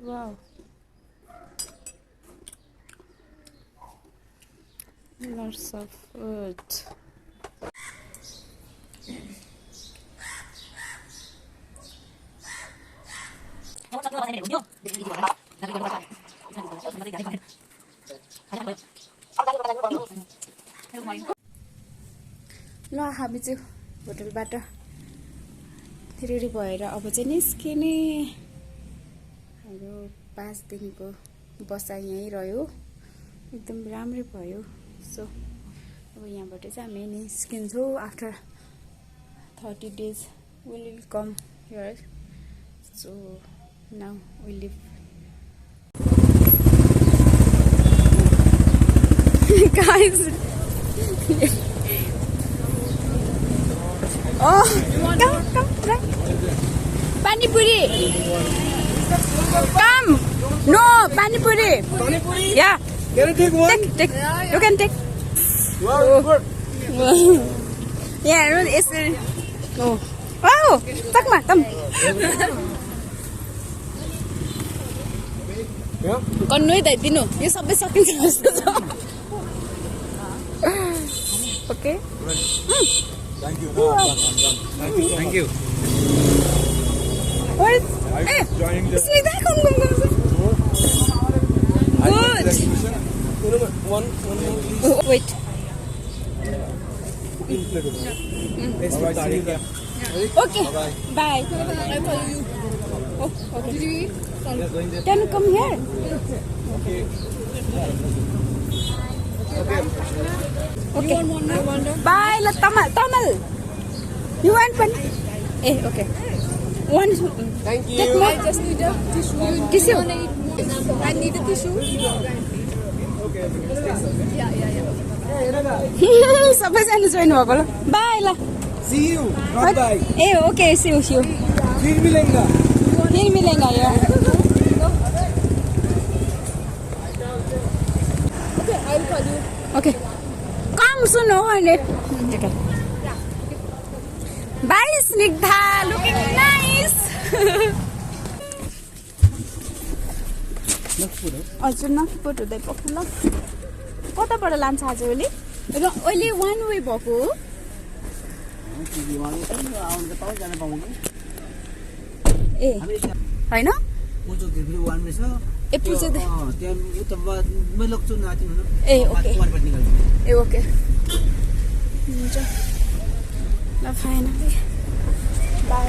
Wow. Lots of food. ल हामी चाहिँ होटलबाट रेडी भएर अब चाहिँ निस्किने। हाम्रो 5 दिनको बसाइ यहीँ रह्यो, एकदम राम्रै भयो। सो अब यहाँबाट चाहिँ हामी निस्किन्छौँ। After 30 days we will come here. So now we leave. Guys. Oh, come, right. Pani puri. Come. No, pani puri. Pani puri? Yeah. Can you take one? Take. You can take. Wow, good. Yeah, it's oh. Wow, tak ma, come. Yeah. Konoi dai dinu. Yo sabai sakiन्छ जस्तो छ. Okay. Thank you. No, I'm done. Thank you. Thank you. What? I'm joining the. See that? Come. Good. One more, please. Oh, wait. Okay. Bye. I follow you. Oh, okay. Can you come here? Okay. Okay. Bye. La Tamal. You want one? Okay. One. Thank you. Take more. I just need a tissue. Tissue. I need a tissue. Okay. Yeah. सबैजना join भएको ल by ल See you. Not bye. Okay see you फिर मिलेंगे. फिर मिलेंगे यार Okay, I'll call you. Okay कम सुनो अहिले बाई स्निग्धा लुकिङ नाइस हजुर नक्सपुट हुँदै पक्नु ल कताबाट लान्छ आज ओली र अहिले वान वे भएको हो ए होइन ए पुजे ए ओके ए ओके हुन्छ ल फाइनली बाई